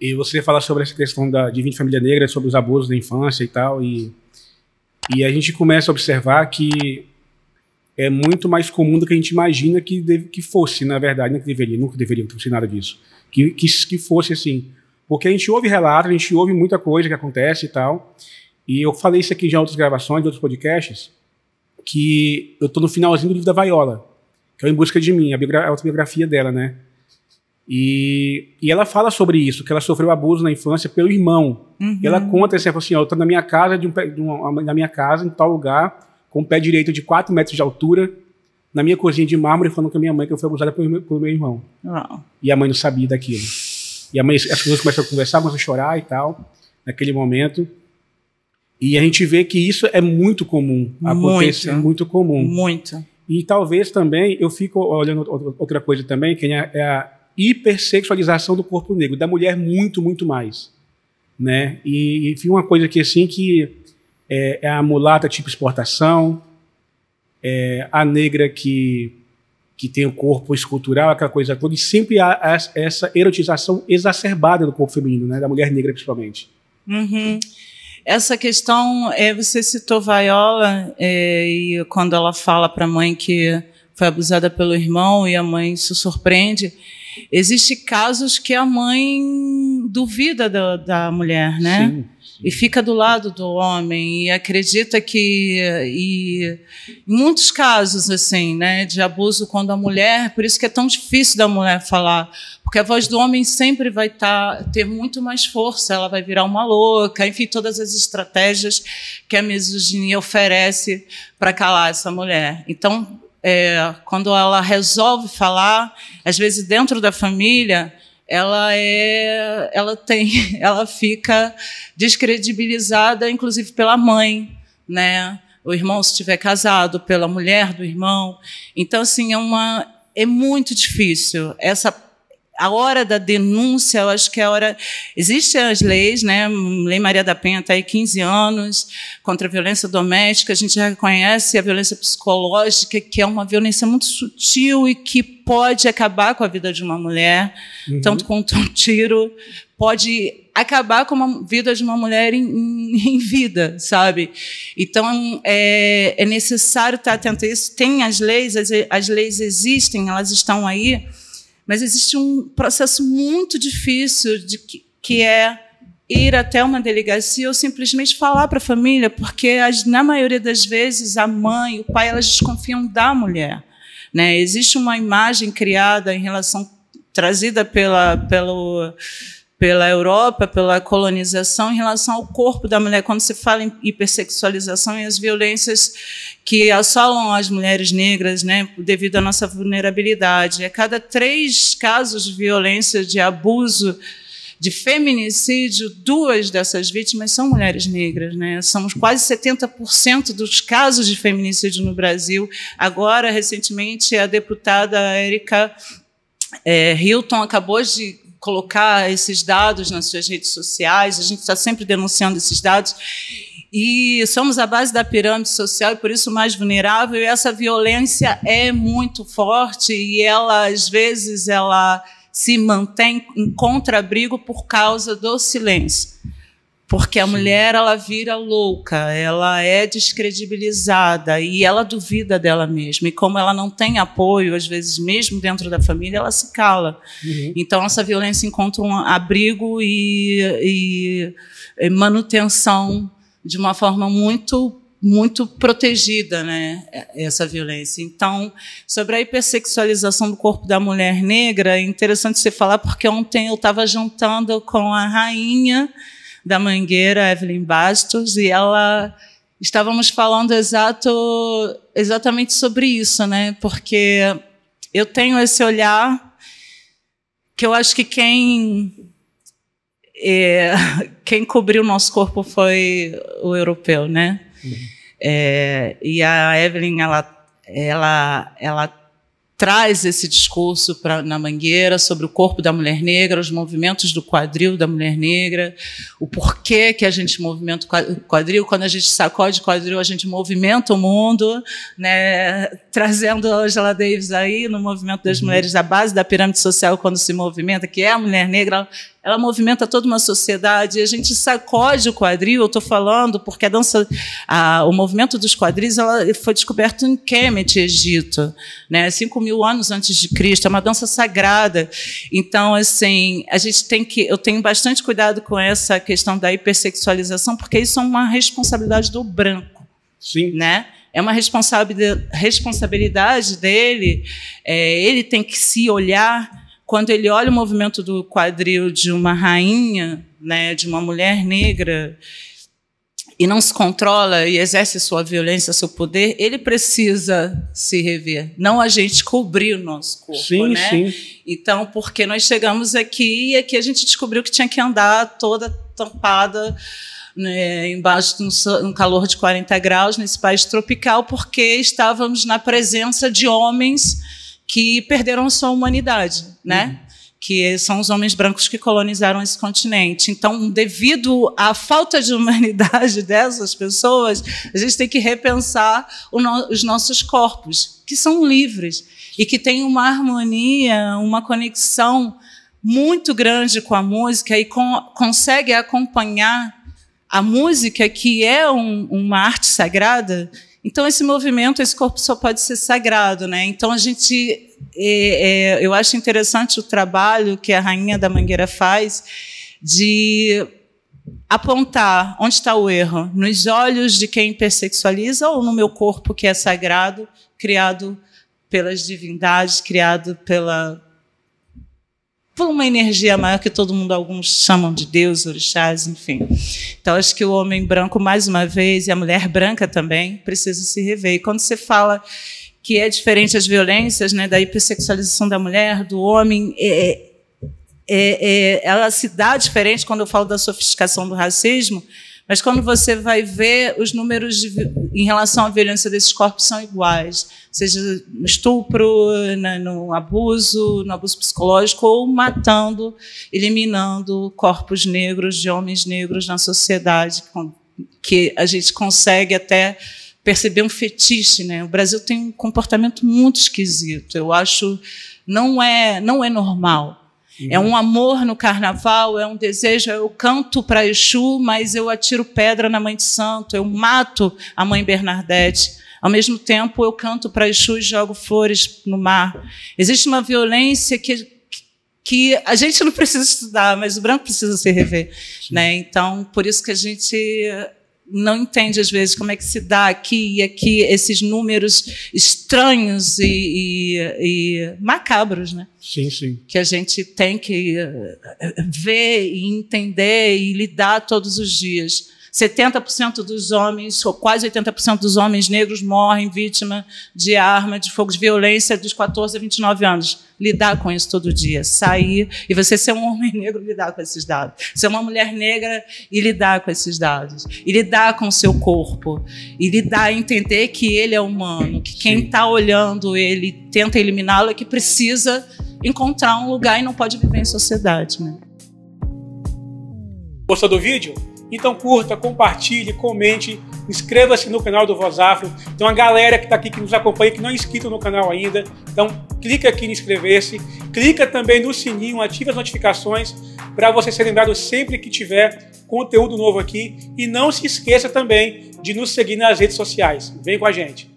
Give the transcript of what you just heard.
E você fala sobre essa questão de vir de família negra, sobre os abusos da infância e tal, e a gente começa a observar que é muito mais comum do que a gente imagina que fosse, na verdade, não que deveria, nunca deveria acontecer nada disso, que fosse assim. Porque a gente ouve relatos, a gente ouve muita coisa que acontece e tal, e eu falei isso aqui já em outras gravações, em outros podcasts, que eu tô no finalzinho do livro da Viola, que é o Em Busca de Mim, a autobiografia dela, né? E ela fala sobre isso, que ela sofreu abuso na infância pelo irmão. E ela conta assim, ó, eu tô na minha casa, na minha casa, em tal lugar, com o pé direito de 4 metros de altura, na minha cozinha de mármore, falando com a minha mãe que eu fui abusada pelo meu irmão. E a mãe não sabia daquilo. E a mãe, as pessoas começam a conversar, começam a chorar e tal, naquele momento. E a gente vê que isso é muito comum. Acontece, é muito comum. Muito. E talvez também, eu fico olhando outra coisa também, que é a hipersexualização do corpo negro, da mulher muito, muito mais. Né? E uma coisa que, assim, que é a mulata tipo exportação, a negra que tem o corpo escultural, aquela coisa toda, e sempre há essa erotização exacerbada do corpo feminino, né? Da mulher negra principalmente. Essa questão, você citou Viola, e quando ela fala para a mãe que foi abusada pelo irmão e a mãe se surpreende, existem casos que a mãe duvida da mulher, né? Sim. E fica do lado do homem e acredita que... em muitos casos, assim, né, de abuso quando a mulher... Por isso que é tão difícil da mulher falar, porque a voz do homem sempre vai ter muito mais força, ela vai virar uma louca, enfim, todas as estratégias que a misoginia oferece para calar essa mulher. Então, quando ela resolve falar, às vezes dentro da família... ela fica descredibilizada, inclusive pela mãe, né? O irmão, se estiver casado, pela mulher do irmão. Então, assim, é muito difícil. A hora da denúncia, eu acho que é a hora... Existem as leis, né? Lei Maria da Penha está aí 15 anos, contra a violência doméstica. A gente já reconhece a violência psicológica, que é uma violência muito sutil e que pode acabar com a vida de uma mulher, tanto quanto um tiro, pode acabar com a vida de uma mulher em vida, sabe? Então, é necessário estar atento a isso. Tem as leis existem, elas estão aí, mas existe um processo muito difícil que é ir até uma delegacia ou simplesmente falar para a família, porque, na maioria das vezes, a mãe, o pai, elas desconfiam da mulher. Né? Existe uma imagem criada em relação, trazida pela Europa, pela colonização, em relação ao corpo da mulher, quando se fala em hipersexualização e as violências que assolam as mulheres negras, né, devido à nossa vulnerabilidade. A cada 3 casos de violência, de abuso, de feminicídio, 2 dessas vítimas são mulheres negras, né? São quase 70% dos casos de feminicídio no Brasil. Agora, recentemente, a deputada Érica Hilton acabou de colocar esses dados nas suas redes sociais. A gente está sempre denunciando esses dados. E somos a base da pirâmide social e, por isso, mais vulnerável. E essa violência é muito forte e ela, às vezes, se mantém em contra-abrigo por causa do silêncio. Porque a mulher, ela vira louca, ela é descredibilizada e ela duvida dela mesma. E como ela não tem apoio, às vezes, mesmo dentro da família, ela se cala. Então, essa violência encontra um abrigo e manutenção de uma forma muito protegida, né, essa violência. Então, sobre a hipersexualização do corpo da mulher negra, é interessante você falar, porque ontem eu estava jantando com a rainha da Mangueira, Evelyn Bastos, e estávamos falando exatamente sobre isso, né, porque eu tenho esse olhar que eu acho que quem cobriu o nosso corpo foi o europeu, né? E a Evelyn, ela traz esse discurso na Mangueira sobre o corpo da mulher negra, os movimentos do quadril da mulher negra, o porquê que a gente movimenta o quadril. Quando a gente sacode o quadril, a gente movimenta o mundo, né? Trazendo a Angela Davis aí no movimento das mulheres, da base da pirâmide social, quando se movimenta, que é a mulher negra, ela movimenta toda uma sociedade, a gente sacode o quadril, eu estou falando porque a dança, o movimento dos quadris, ela foi descoberto em Kemet, Egito, né, 5.000 anos antes de Cristo, é uma dança sagrada. Então, assim, eu tenho bastante cuidado com essa questão da hipersexualização, porque isso é uma responsabilidade do branco. Sim. Né? É uma responsabilidade dele, ele tem que se olhar. Quando ele olha o movimento do quadril de uma rainha, né, de uma mulher negra, e não se controla e exerce sua violência, seu poder, ele precisa se rever. Não a gente cobrir o nosso corpo. Sim, né? sim. Então, porque nós chegamos aqui e aqui a gente descobriu que tinha que andar toda tampada, né, embaixo de um calor de 40 graus, nesse país tropical, porque estávamos na presença de homens que perderam sua humanidade, né? Que são os homens brancos que colonizaram esse continente. Então, devido à falta de humanidade dessas pessoas, a gente tem que repensar os nossos corpos, que são livres e que têm uma harmonia, uma conexão muito grande com a música e consegue acompanhar a música, que é uma arte sagrada. Então, esse movimento, esse corpo só pode ser sagrado, né? Então, eu acho interessante o trabalho que a Rainha da Mangueira faz de apontar onde está o erro, nos olhos de quem hipersexualiza ou no meu corpo, que é sagrado, criado pelas divindades, criado por uma energia maior que todo mundo, alguns chamam de Deus, orixás, enfim. Então, acho que o homem branco, mais uma vez, e a mulher branca também, precisam se rever. E quando você fala que é diferente as violências, né, da hipersexualização da mulher, do homem, ela se dá diferente quando eu falo da sofisticação do racismo, mas quando você vai ver, os números em relação à violência desses corpos são iguais, seja no estupro, no abuso psicológico, ou matando, eliminando corpos negros, de homens negros na sociedade, que a gente consegue até perceber um fetiche, né? O Brasil tem um comportamento muito esquisito, eu acho, não é normal. É um amor no carnaval, é um desejo, eu canto para Exu, mas eu atiro pedra na Mãe de Santo, eu mato a Mãe Bernadette. Ao mesmo tempo, eu canto para Exu e jogo flores no mar. Existe uma violência que a gente não precisa estudar, mas o branco precisa se rever, né? Então, por isso que a gente não entende, às vezes, como é que se dá aqui e aqui esses números estranhos e macabros, né? Sim, sim. Que a gente tem que ver e entender e lidar todos os dias. 70% dos homens, ou quase 80% dos homens negros morrem vítima de arma de fogo, de violência dos 14 a 29 anos. Lidar com isso todo dia, sair e você ser um homem negro e lidar com esses dados. Ser uma mulher negra e lidar com esses dados. E lidar com o seu corpo. E lidar e entender que ele é humano, que quem está olhando ele tenta eliminá-lo é que precisa encontrar um lugar e não pode viver em sociedade, né? Gostou do vídeo? Então curta, compartilhe, comente, inscreva-se no canal do Voz Afro. Tem uma galera que está aqui, que nos acompanha, que não é inscrito no canal ainda. Então clica aqui em inscrever-se, clica também no sininho, ativa as notificações para você ser lembrado sempre que tiver conteúdo novo aqui. E não se esqueça também de nos seguir nas redes sociais. Vem com a gente!